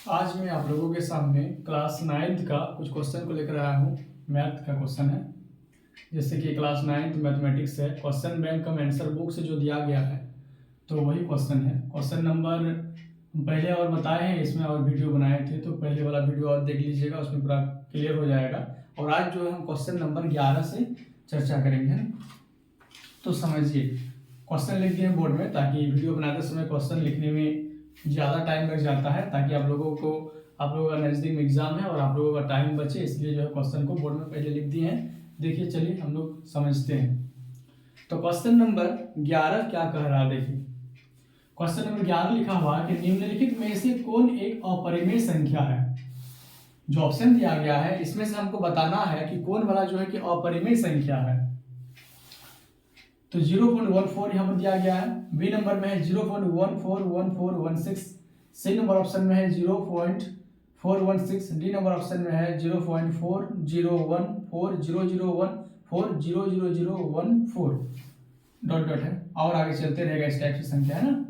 आज मैं आप लोगों के सामने क्लास 9th का कुछ क्वेश्चन को लेकर आया हूँ। मैथ का क्वेश्चन है, जैसे कि क्लास 9th मैथमेटिक्स है। क्वेश्चन बैंक का आंसर बुक से जो दिया गया है तो वही क्वेश्चन है। क्वेश्चन नंबर पहले और बताए हैं इसमें और वीडियो बनाए थे, तो पहले वाला वीडियो और देख लीजिएगा, उसमें पूरा क्लियर हो जाएगा। और आज जो है हम क्वेश्चन नंबर 11 से चर्चा करेंगे, है ना। तो समझिए, क्वेश्चन लिख दिए बोर्ड में ताकि वीडियो बनाते समय क्वेश्चन लिखने में ज़्यादा टाइम लग जाता है, ताकि आप लोगों का नज़दीक में एग्जाम है और आप लोगों का टाइम बचे, इसलिए जो है क्वेश्चन को बोर्ड में पहले लिख दिए हैं। देखिए, चलिए हम लोग समझते हैं। तो क्वेश्चन नंबर 11 क्या कह रहा है, देखिए। क्वेश्चन नंबर 11 लिखा हुआ है कि निम्नलिखित में से कौन एक अपरिमेय संख्या है। जो ऑप्शन दिया गया है इसमें से हमको बताना है कि कौन वाला जो है कि अपरिमेय संख्या है। तो 0.14 यहाँ पर दिया गया है। बी नंबर में है 0.141416। सी नंबर ऑप्शन में है 0.416। डी नंबर ऑप्शन में है 0.40140014000014 डॉट डॉट है, और आगे चलते रहेगा इस टाइप की संख्या, है ना।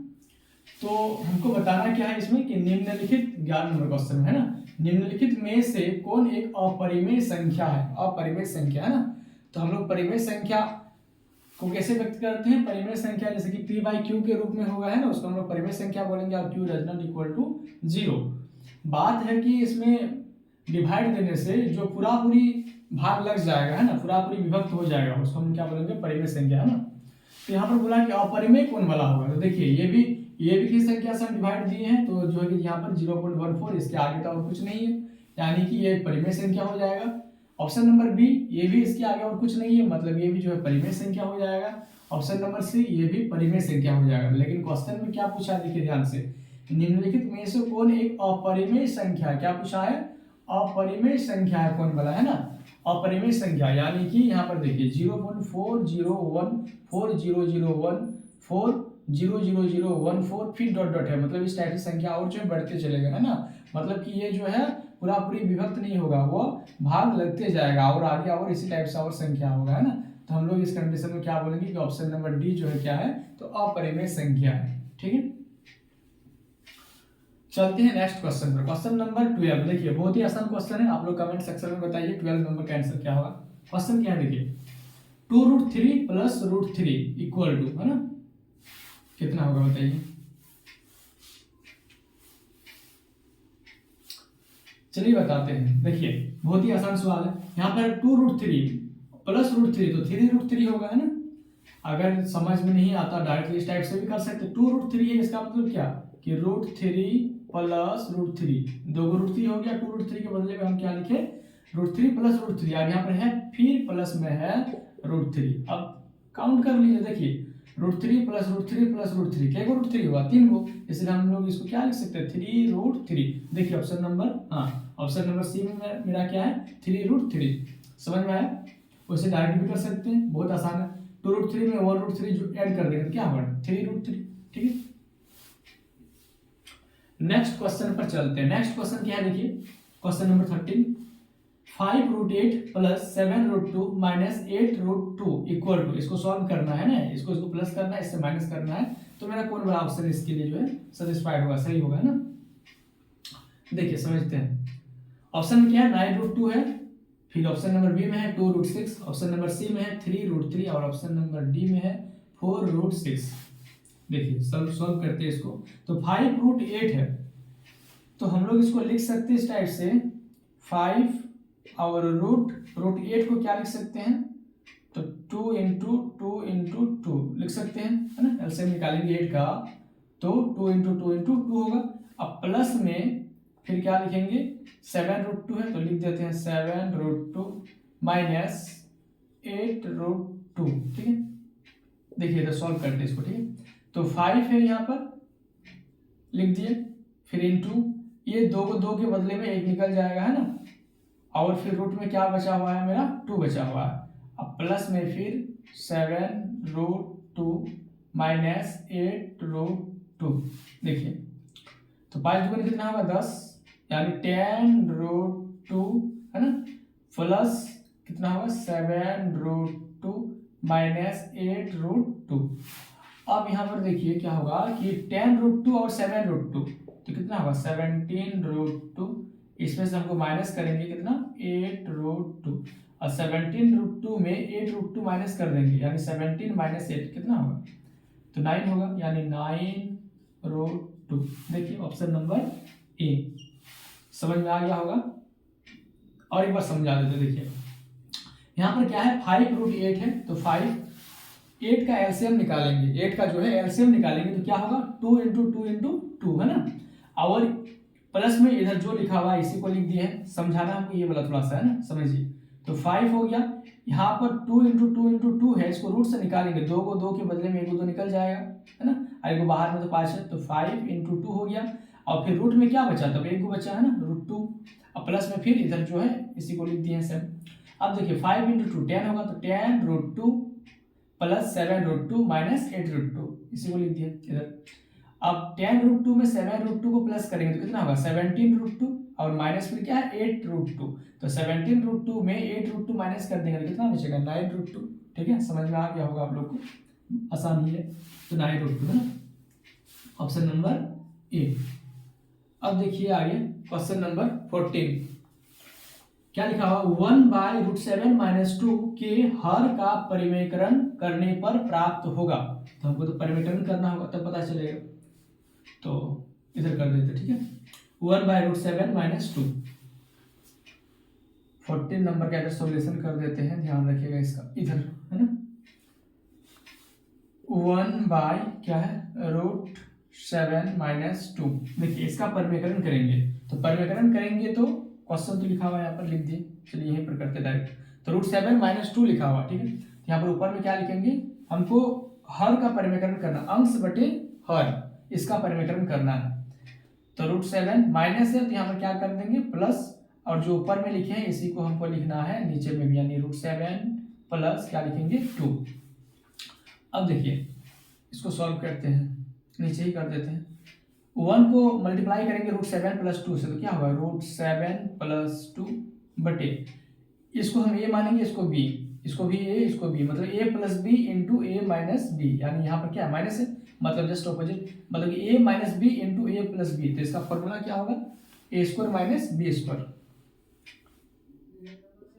तो हमको बताना क्या है इसमें कि निम्नलिखित 11 नंबर क्वेश्चन है ना, निम्नलिखित में से कौन एक अपरिमेय संख्या है। अपरिमेय संख्या, है ना। तो हम लोग परिमेय संख्या को कैसे व्यक्त करते हैं। परिमेय संख्या जैसे कि p बाई क्यू के रूप में होगा, है ना, उसको हम लोग परिमेय संख्या बोलेंगे और q does not equal to 0। बात है कि इसमें डिवाइड देने से जो पूरा पूरी भाग लग जाएगा, है ना, पूरा पूरी विभक्त हो जाएगा, उसको हम क्या बोलेंगे, परिमेय संख्या, है ना। तो यहाँ पर बोला कि अपरिमेय कौन वाला होगा। तो देखिए, ये भी किस संख्या से हम डिवाइड दिए हैं, तो जो है कि यहाँ पर 0.14, इसके आगे तो और कुछ नहीं है, यानी कि ये परिमेय संख्या हो जाएगा। ऑप्शन नंबर बी, ये भी इसके आगे और कुछ नहीं है, मतलब ये भी जो है परिमेय संख्या हो जाएगा। ऑप्शन नंबर सी, ये भी परिमेय संख्या हो जाएगा। लेकिन क्वेश्चन में क्या पूछा है, देखिए ध्यान से, निम्नलिखित में से कौन एक अपरिमेय संख्या, क्या पूछा है, अपरिमेय संख्या है कौन वाला, है ना, अपरिमेय संख्या। यानी कि यहाँ पर देखिए 0.40140014 फिर डॉट डॉट है, मतलब इस टाइप की संख्या और जो है बढ़ते चलेगा, है ना। मतलब कि ये जो है पूरा पूरी विभक्त नहीं होगा, वो भाग लगते जाएगा और आगे और इसी टाइप से और संख्या होगा, है ना। तो हम लोग इस कंडीशन में क्या बोलेंगे कि ऑप्शन नंबर डी जो है क्या है, तो अपरिमेय संख्या है। ठीक है, चलते हैं नेक्स्ट क्वेश्चन पर। क्वेश्चन नंबर 12, देखिए बहुत ही आसान क्वेश्चन है, आप लोग कमेंट सेक्शन में बताइए 12 नंबर का आंसर क्या होगा। क्वेश्चन क्या है, देखिए 2√3 प्लस √3 इक्वल टू, है ना, कितना होगा बताइए। चलिए बताते हैं। देखिए बहुत ही आसान सवाल है, यहाँ पर 2√3 प्लस √3, तो 3√3 होगा, है ना। अगर समझ में नहीं आता डायरेक्टली इस टाइप से भी कर सकते। 2√3 है, इसका मतलब क्या कि √3 प्लस √3, दो √3 हो गया। 2√3 के बदले में हम क्या लिखे, √3 प्लस √3। अब यहाँ पर है फिर प्लस में है √3। अब काउंट कर लीजिए, देखिए √3 प्लस √3 प्लस √3, क्या √3 हुआ, 3 को, इसलिए हम लोग इसको क्या लिख सकते हैं, 3√3। देखिए ऑप्शन नंबर, हाँ, ऑप्शन नंबर सी में मेरा क्या है, 3√3। समझ में आया, उसे डायरेक्ट भी कर सकते हैं, बहुत आसान है। 2√3 में 1√3 जो ऐड कर देंगे तो क्या होगा, 3√3। ठीक है, नेक्स्ट क्वेश्चन पर चलते हैं। नेक्स्ट क्वेश्चन क्या है, देखिए question number 13, 5√8 plus 7√2 minus 8√2 equal to, इसको सॉल्व करना है ना, इसको प्लस करना है, इससे माइनस करना है, तो मेरा कौन बड़ा ऑप्शन इसके लिए जो है सेटिस्फाइड होगा, सही होगा, है ना। देखिए समझते हैं, ऑप्शन में क्या है, 9√2 है, फिर ऑप्शन नंबर बी में है 2√6, ऑप्शन नंबर सी में है 3√3 और ऑप्शन नंबर डी में है 4√6। देखिए सॉल्व करते हैं इसको। तो 5√8 है, तो हम लोग इसको लिख सकते हैं इस टाइप से, 5 और √8 को क्या लिख सकते हैं, तो 2 इंटू 2 लिख सकते हैं, है ना। एलसीएम निकालेंगे 8 का, तो 2 इंटू 2 होगा। अब प्लस में फिर क्या लिखेंगे, 7√2 है, तो लिख देते हैं 7√2 माइनस 8√2। ठीक है, देखिए तो सॉल्व करते हैं इसको। ठीक है, तो 5 है यहाँ पर लिख दिए, फिर इंटू ये 2 को 2 के बदले में 1 निकल जाएगा, है ना, और फिर रूट में क्या बचा हुआ है, मेरा 2 बचा हुआ है। अब प्लस में फिर 7√2 माइनस 8√2। देखिए तो 5 2 कितना होगा, 10, यानी 10√2, है ना, प्लस कितना होगा 7√2 माइनस 8√2। अब यहाँ पर देखिए क्या होगा कि 10√2 और 7√2, तो कितना होगा 17√2, इसमें से हमको माइनस करेंगे कितना 8√2, और 17√2 में 8√2 माइनस कर देंगे, यानी 17 माइनस 8 कितना होगा, तो 9 होगा, यानी 9√2। देखिए ऑप्शन नंबर ए। समझ में आ गया होगा। और एक बार समझा देते, देखिए यहाँ पर क्या है 5√8 है, तो 8 का एलसीएम निकालेंगे, 8 का जो है एलसीएम निकालेंगे तो क्या होगा 2 × 2 × 2 है ना, और प्लस में इधर जो लिखा हुआ है इसी को लिख दिए हैं, समझाना हमको ये वाला थोड़ा सा है ना, समझिए। तो 5 हो गया, यहाँ पर 2 × 2 × 2 है, इसको रूट से निकालेंगे, 2 को 2 के बदले में 1 को 2 निकल जाएगा है ना, और 1 को बाहर में तो 5 है, तो 5 × 2 हो गया, और फिर रूट में क्या बचा, तब 1 को बचा है ना √2, और प्लस में फिर इधर जो है इसी को लिख दिए हैं सेम। अब देखिए 5 × 2 10 होगा, तो 10√2 प्लस 7√2 माइनस 8√2, इसी को लिख दिया इधर। अब 10√2 में 7√2 को प्लस करेंगे तो कितना होगा 17√2, और माइनस फिर क्या है 8√2, तो 17√2 में 8√2 माइनस कर देंगे तो कितना बचेगा 9√2। ठीक है, समझ में आ गया होगा आप लोग को, आसान ही है, तो 9√2 है ना, ऑप्शन नंबर ए। अब देखिए आगे क्वेश्चन नंबर 14, क्या लिखा हुआ 1/√7 - 2 के हर का परिमेयकरण करने पर प्राप्त होगा, तो हमको तो परिमेयकरण करना होगा तब पता चलेगा, तो इधर कर देते। ठीक है, 1/√7 - 2, 14 नंबर का इधर सॉल्यूशन कर देते हैं, ध्यान रखिएगा इसका, इधर है ना 1 क्या है √7 - 2। देखिए इसका परिमेयकरण करेंगे, तो परिमेयकरण करेंगे तो क्वेश्चन तो लिखा हुआ है यहाँ पर लिख दिए, चलिए यहीं पर करते डायरेक्ट, तो √7 - 2 लिखा हुआ, ठीक है, यहाँ पर ऊपर में क्या लिखेंगे, हमको हर का परिमेयकरण करना, अंश बटे हर, इसका परिमेयकरण करना है, तो √7 माइनस है तो यहाँ पर क्या कर देंगे प्लस, और जो ऊपर में लिखे हैं इसी को हमको लिखना है नीचे में भी, यानी √7 प्लस क्या लिखेंगे 2। अब देखिए इसको सॉल्व करते हैं, नीचे ही कर देते हैं, 1 को मल्टीप्लाई करेंगे √7 + 2 से, तो क्या होगा √7 + 2 बटे, इसको हम a मानेंगे, इसको b, इसको भी a, इसको b, मतलब a + b × a - b, यानी यहाँ पर क्या है माइनस है, मतलब जस्ट ऑपोजिट, मतलब a - b × a + b, तो इसका फॉर्मूला क्या होगा a² - b²,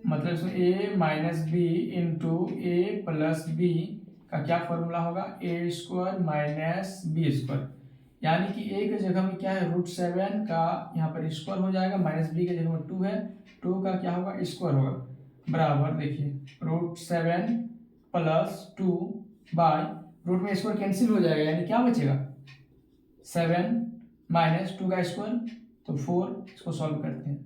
मतलब इसमें a - b × a + b का क्या फॉर्मूला होगा a² - b², यानी कि a की जगह में क्या है √7 का यहाँ पर स्क्वायर हो जाएगा, माइनस b की जगह में 2 है, 2 का क्या होगा स्क्वायर होगा, बराबर देखिए √7 + 2 बाय, रूट में स्क्वायर कैंसिल हो जाएगा, यानी क्या बचेगा 7 - 2 का स्क्वायर, तो 4, इसको सॉल्व करते हैं,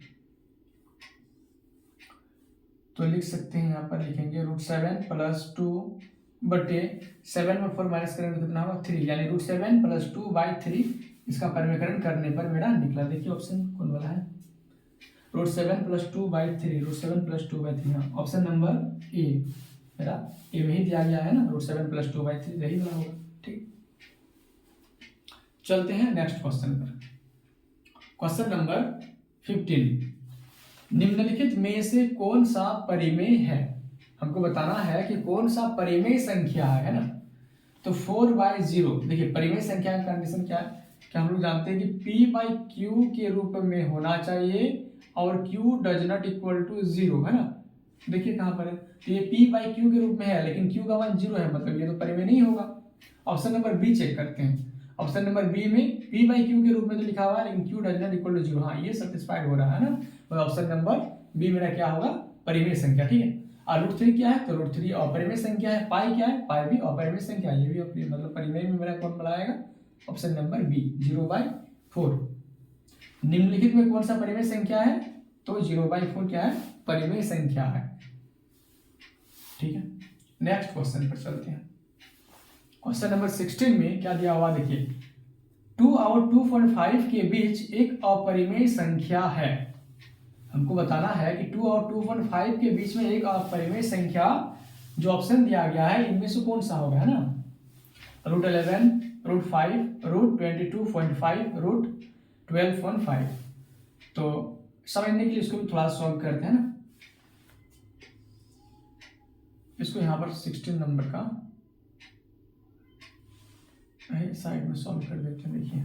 तो लिख सकते हैं यहाँ पर लिखेंगे √7 + 2 बटे 7 में 4 माइनस करेंगे तो कितना होगा 3, यानी √7 + 2/3, इसका परिमेयकरण करने पर मेरा निकला। देखिए ऑप्शन कौन वाला है, √7 + 2/3, √7 + 2/3, हाँ ऑप्शन नंबर ए, मेरा ए में ही दिया गया है ना, √7 + 2/3 यही वाला होगा। ठीक, चलते हैं नेक्स्ट क्वेश्चन पर, क्वेश्चन नंबर 15, निम्नलिखित में से कौन सा परिमेय है, हमको बताना है कि कौन सा परिमेय संख्या है ना, तो 4/0, देखिए परिमेय संख्या का कंडीशन क्या है, क्या हम लोग जानते हैं कि p/q के रूप में होना चाहिए और q does not equal to 0 है ना, देखिए कहाँ पर है, तो ये p/q के रूप में है लेकिन q का मान 0 है, मतलब ये तो परिमेय नहीं होगा। ऑप्शन नंबर बी चेक करते हैं, ऑप्शन नंबर बी में p/q के रूप में तो लिखा हुआ है लेकिन q does not equal to 0, हाँ ये सेटिस्फाइड हो रहा है ना, तो ऑप्शन नंबर बी मेरा क्या होगा परिमेय संख्या। ठीक है, और √3 क्या है, तो √3 अपरिमेय संख्या है, पाई क्या है, पाई भी अपरिमेय संख्या है, ये भी अपरिमेय, मतलब परिमेय में मेरा कौन बनाएगा ऑप्शन नंबर बी 0/4। निम्नलिखित में कौन सा परिमेय संख्या है, तो 0/4 क्या है परिमेय संख्या है। ठीक है, नेक्स्ट क्वेश्चन पर चलते हैं, क्वेश्चन नंबर 16 में क्या दिया हुआ देखिए, 2 और 2.5 के बीच एक अपरिमेय संख्या है, हमको बताना है कि 2 और 2.5 के बीच में एक अपरिमेय संख्या, जो ऑप्शन दिया गया है इनमें से कौन सा होगा है ना, √11, √5, √22.5, √12.5, तो समझने के लिए इसको भी थोड़ा सॉल्व करते हैं ना, इसको यहाँ पर 16 नंबर का साइड में सॉल्व कर देते हैं। देखिए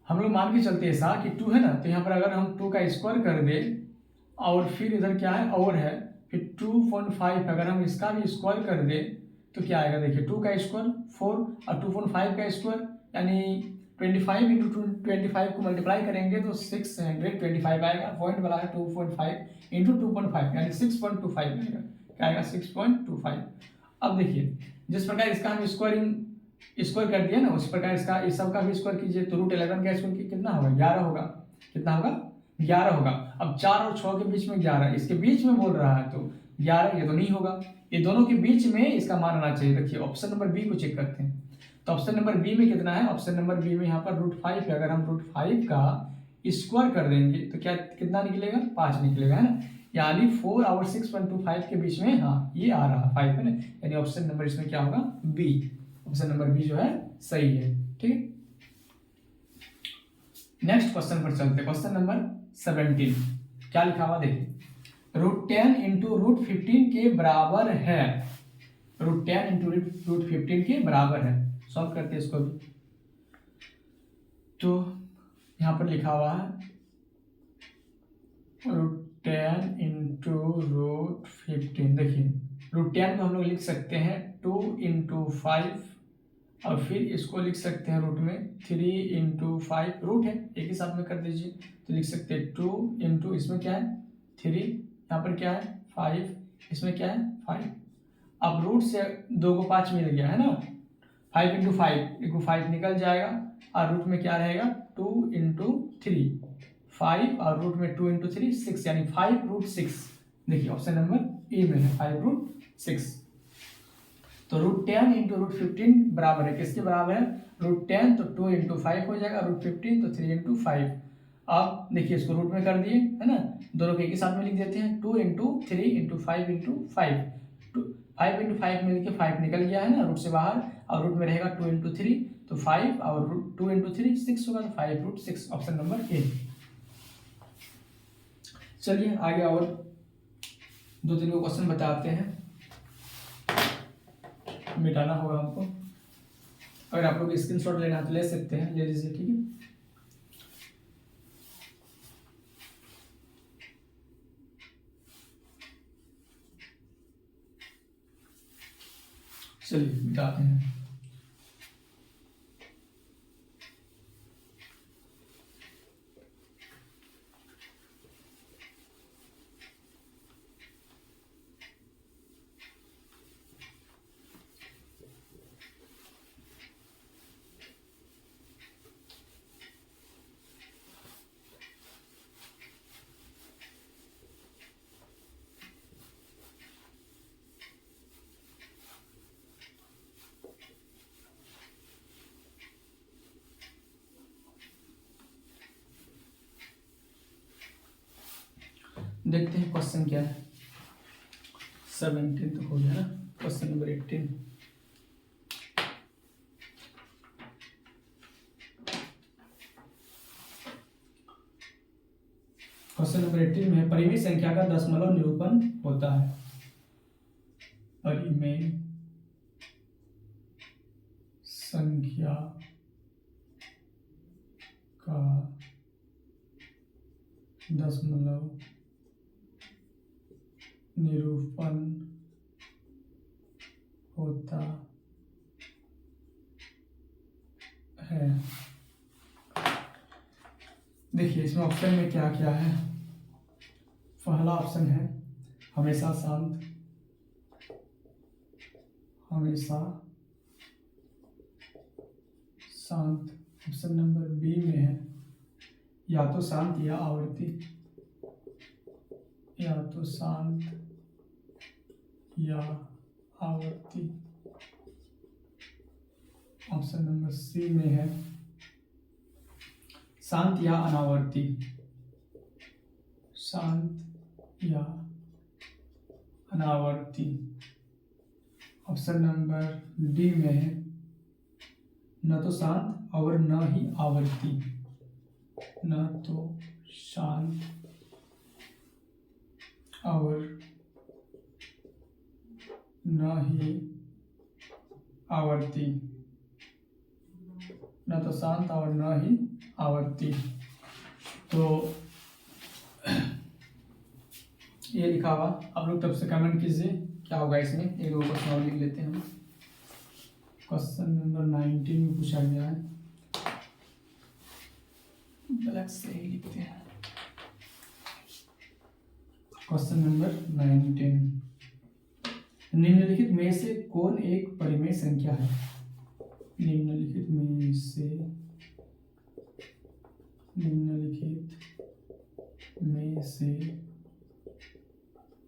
हम लोग मान के चलते हैं ऐसा कि 2 है ना, तो यहाँ पर अगर हम 2 का स्क्वायर कर दे और फिर इधर क्या है और है, फिर 2.5 अगर हम इसका भी स्क्वायर कर दे तो क्या आएगा। देखिए 2 का स्क्वायर 4 और 2.5 का स्क्वायर यानी 25 इंटू 25 को मल्टीप्लाई करेंगे तो 625 आएगा। पॉइंट वाला है 2.5 इंटू 2.5 यानी 6.25 आएगा। क्या आएगा 6.25। अब देखिए जिस प्रकार इसका हम स्क्वायर कर दिया ना, उस प्रकार इसका इस सब का भी स्क्वायर कीजिए तो √11 का स्क्वायर कितना होगा 11 होगा। कितना होगा 11 होगा। अब 4 और 6 के बीच में 11, इसके बीच में बोल रहा है तो 11, ये तो नहीं होगा। ये दोनों के बीच में इसका मान आना चाहिए। देखिए ऑप्शन नंबर बी को चेक करते हैं। तो ऑप्शन नंबर बी में कितना है, ऑप्शन नंबर बी में यहाँ पर √5 है। अगर हम √5 का स्क्वायर कर देंगे तो क्या कितना निकलेगा 5 निकलेगा, है ना। यानी 4 और 6.25 के बीच में हाँ ये आ रहा 5 है ना, यानी ऑप्शन नंबर इसमें क्या होगा बी। ऑप्शन नंबर बी जो है सही है। ठीक है, नेक्स्ट क्वेश्चन पर चलते हैं। क्वेश्चन नंबर 17 क्या लिखा हुआ देखिए, √10 इंटू √15 के बराबर है। √10 इंटू √15 के बराबर है। सॉल्व करते हैं इसको भी। तो यहां पर लिखा हुआ है √10 इंटू √15। देखिए √10 को हम लोग लिख सकते हैं 2 इंटू 5 और फिर इसको लिख सकते हैं रूट में 3 इंटू 5। रूट है एक ही साथ में कर दीजिए तो लिख सकते हैं 2 इंटू इसमें क्या है 3, यहाँ पर क्या है 5, इसमें क्या है 5। अब रूट से 2 को 5 मिल गया है ना, 5 इंटू 5 निकल जाएगा और रूट में क्या रहेगा 2 इंटू 3 5 और रूट में 2 इंटू 3 6 यानी 5√6। देखिए ऑप्शन नंबर ए में है 5√6। तो √10 इंटू √15 बराबर है किसके बराबर है, √10 तो 2 इंटू 5 हो जाएगा, √15 तो 3 इंटू 5। अब देखिए इसको रूट में कर दिए है ना, दोनों के एक ही साथ में लिख देते हैं 2 इंटू 3 इंटू 5 इंटू 5। 5 इंटू 5 मिल के 5 निकल गया है ना रूट से बाहर, और रूट में रहेगा 2 इंटू 3 तो 5 और 2 इंटू 3 6 होगा तो 5√6 ऑप्शन नंबर ए। चलिए आगे और 2-3 को क्वेश्चन बताते हैं, मिटाना होगा हमको। अगर आप लोग स्क्रीनशॉट लेना तो ले सकते हैं, ले लीजिए। ठीक है, चलिए मिटाते हैं। देखते हैं क्वेश्चन क्या है। 17 तो हो गया ना, क्वेश्चन नंबर 18। क्वेश्चन नंबर 18 में परिमेय संख्या का दशमलव निरूपण होता है। परिमेय संख्या का दशमलव निरूपण होता है। देखिए इसमें ऑप्शन में क्या क्या है। पहला ऑप्शन है हमेशा शांत, हमेशा शांत। ऑप्शन नंबर बी में है या तो शांत या आवर्ती, या तो शांत या आवर्ती। ऑप्शन नंबर सी में है शांत या अनावर्ती, शांत या अनावर्ती। ऑप्शन नंबर डी में है न तो शांत और न ही आवर्ती, न तो शांत और न ही आवर्ती। न तो शांत और न ही आवर्ती। तो ये लिखा हुआ, आप लोग तब से कमेंट कीजिए क्या होगा इसमें। एक दो क्वेश्चन और लिख लेते हैं हम। क्वेश्चन नंबर 19 में पूछा गया है, ब्लैक से ही लिखते हैं। क्वेश्चन नंबर 19, निम्नलिखित में से कौन एक परिमेय संख्या है? निम्नलिखित में से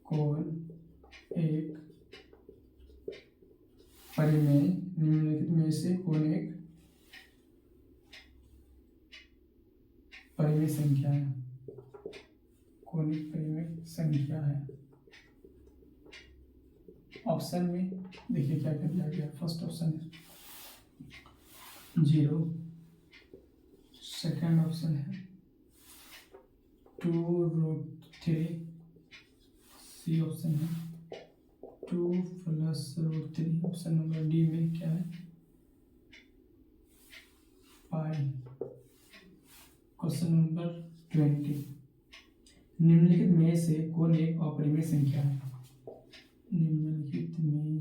कौन एक परिमेय, निम्नलिखित में से कौन एक परिमेय संख्या है? कौन एक परिमेय संख्या है? ऑप्शन में देखिए क्या कर दिया गया। फर्स्ट ऑप्शन है 0, सेकेंड ऑप्शन है 2√3, सी ऑप्शन है 2 + √3, ऑप्शन नंबर डी में क्या है पाई। क्वेश्चन नंबर 20, निम्नलिखित में से कौन एक अपरिमेय संख्या है? निम्नलिखित में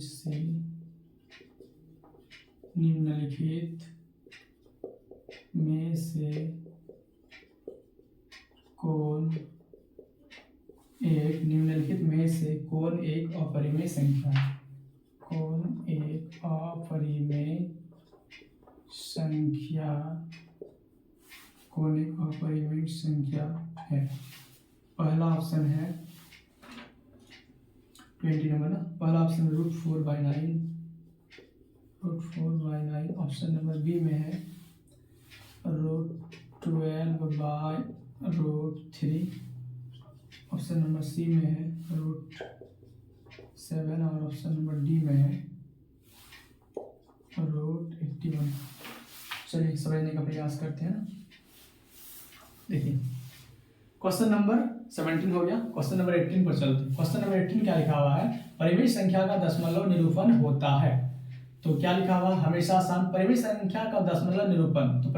से कौन एक अपरिमेय संख्या है? कौन एक अपरिमेय संख्या है? पहला ऑप्शन है 20 नंबर ना, पहला ऑप्शन √4/9, ऑप्शन नंबर बी में है √12/√3, ऑप्शन नंबर सी में है √7 और ऑप्शन नंबर डी में है √81। चलिए समझने का प्रयास करते हैं ना। देखिए क्वेश्चन नंबर 17 हो गया, क्वेश्चन नंबर 18 पर चलते हैं। क्वेश्चन नंबर 18 क्या लिखा हुआ है? परिमेय संख्या का दशमलव निरूपण होता है। तो क्या लिखा हुआ? हमेशा शांत। परिमेय संख्या का दशमलव निरूपण, तो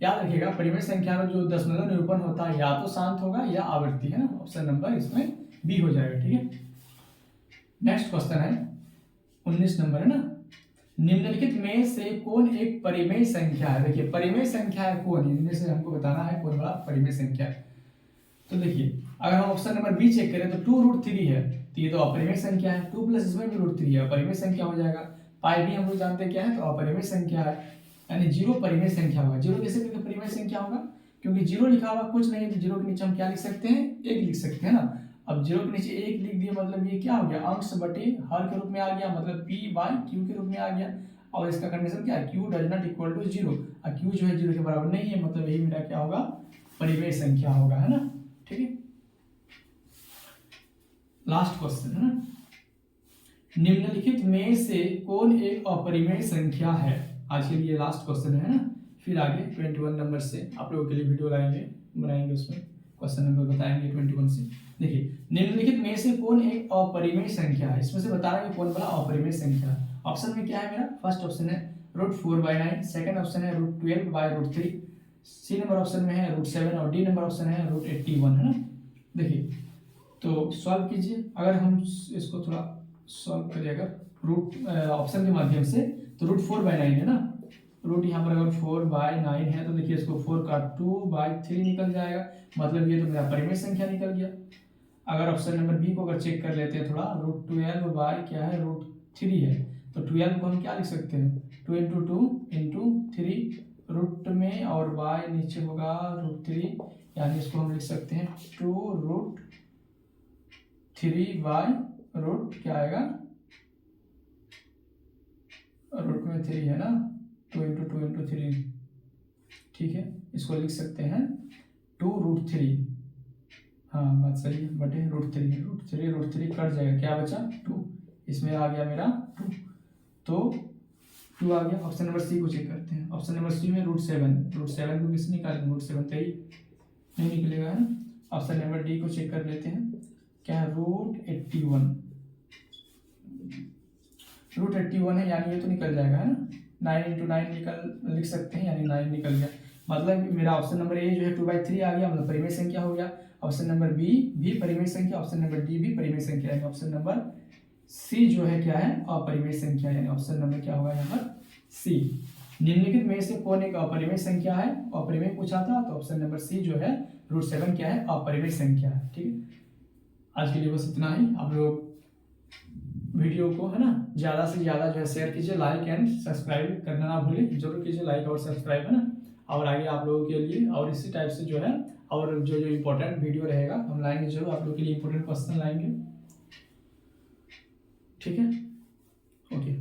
याद रखिएगा परिमेय संख्या का जो दशमलव निरूपण होता है या तो शांत होगा या आवर्ती, है ना। ऑप्शन नंबर इसमें बी हो जाएगा, ठीक है। नेक्स्ट क्वेश्चन है 19 नंबर, है ना। निम्नलिखित में से कौन एक परिमेय संख्या है? देखिए परिमेय संख्या है कौन, इनमें से हमको बताना है कौन बड़ा परिमेय संख्या है। तो देखिए अगर हम ऑप्शन नंबर बी चेक करें तो 2√3 है, तो ये तो अपरिमेय संख्या है। 2 प्लस इसमें भी √3 है, अपरिमेय संख्या हो जाएगा। पाई भी हम लोग जानते हैं क्या है, तो अपरिमेय संख्या है, यानी 0 परिमेय संख्या होगा। 0 कैसे करके परिमेय संख्या होगा? क्योंकि 0 लिखा हुआ कुछ नहीं है, तो 0 के नीचे हम क्या लिख सकते हैं? 1 लिख सकते हैं ना। अब 0 के नीचे 1 लिख दिए, मतलब ये क्या हो गया? अंश बटे हर के रूप में आ गया, मतलब p/q के रूप में आ गया। और इसका कंडीशन क्या है? q does not equal to 0, और q जो है 0 के बराबर नहीं है, मतलब यही मेरा क्या होगा? परिमेय संख्या होगा, है ना। ठीक है, लास्ट क्वेश्चन है ना। निम्नलिखित में से कौन एक अपरिमेय संख्या है? आज के लिए लास्ट क्वेश्चन है ना। फिर आगे 21 नंबर से आप लोगों के लिए वीडियो बनाएंगे, उसमें क्वेश्चन नंबर बताएंगे 21 से। देखिए निम्नलिखित में से कौन एक अपरिमेय संख्या है? इसमें से बता रहा है कि कौन बड़ा अपरिमेय संख्या है। ऑप्शन में क्या है मेरा? फर्स्ट ऑप्शन है √4/9, सेकंड ऑप्शन है √12/√3, सी नंबर ऑप्शन में है √7 और डी नंबर ऑप्शन है √81, है ना। देखिए तो सॉल्व कीजिए। अगर हम इसको थोड़ा सॉल्व करें अगर रूट ऑप्शन के माध्यम से, तो √4/9 है ना। रूट यहाँ पर अगर 4/9 है तो देखिए इसको 4 का 2/3 निकल जाएगा, मतलब ये तो मेरा परिमेय संख्या निकल गया। अगर ऑप्शन नंबर बी को अगर चेक कर लेते हैं थोड़ा, √12 क्या है? √3 है, तो 12 को हम क्या लिख सकते हैं? 2 × 2 × 3 रूट में और y नीचे होगा √3, यानी इसको हम लिख सकते हैं 2√3y क्या आएगा? रूट में 3 है ना, 2 × 2 × 3, ठीक है। इसको लिख सकते हैं 2√3, हाँ बात सही है, बटे √3 कट जाएगा, क्या बचा? 2, इसमें आ गया मेरा 2, तो 2 आ गया। ऑप्शन नंबर सी को चेक करते हैं। ऑप्शन नंबर सी में √7 को किससे निकालेंगे? √7 तो ही नहीं निकलेगा, है ना। ऑप्शन नंबर डी को चेक कर लेते हैं, क्या है? √81 है, यानी ये तो निकल जाएगा, है ना। 9 इंटू 9 लिख सकते हैं, यानी 9 निकल गया। मतलब मेरा ऑप्शन नंबर ए जो है 2/3 आ गया, मतलब परिमेय संख्या हो गया। ऑप्शन नंबर बी भी परिमेय संख्या, ऑप्शन नंबर डी भी परिमेय संख्या, यानी ऑप्शन नंबर सी जो है क्या है, अपरिमेय संख्या, यानी ऑप्शन नंबर क्या होगा यहाँ पर सी। निम्नलिखित में से कौन एक अपरिमेय संख्या है, अपरिमेय पूछा था, तो ऑप्शन नंबर सी जो है √7 क्या है, अपरिमेय संख्या है। ठीक है, आज के लिए बस इतना ही। आप लोग वीडियो को है ना ज़्यादा से ज़्यादा जो है शेयर कीजिए, लाइक एंड सब्सक्राइब करना ना भूलें, जरूर कीजिए लाइक और सब्सक्राइब, है ना। और आगे आप लोगों के लिए और इसी टाइप से जो है और जो जो इम्पोर्टेंट वीडियो रहेगा हम लाएंगे, जरूर आप लोगों के लिए इम्पोर्टेंट क्वेश्चन लाएंगे। ठीक है, ओके।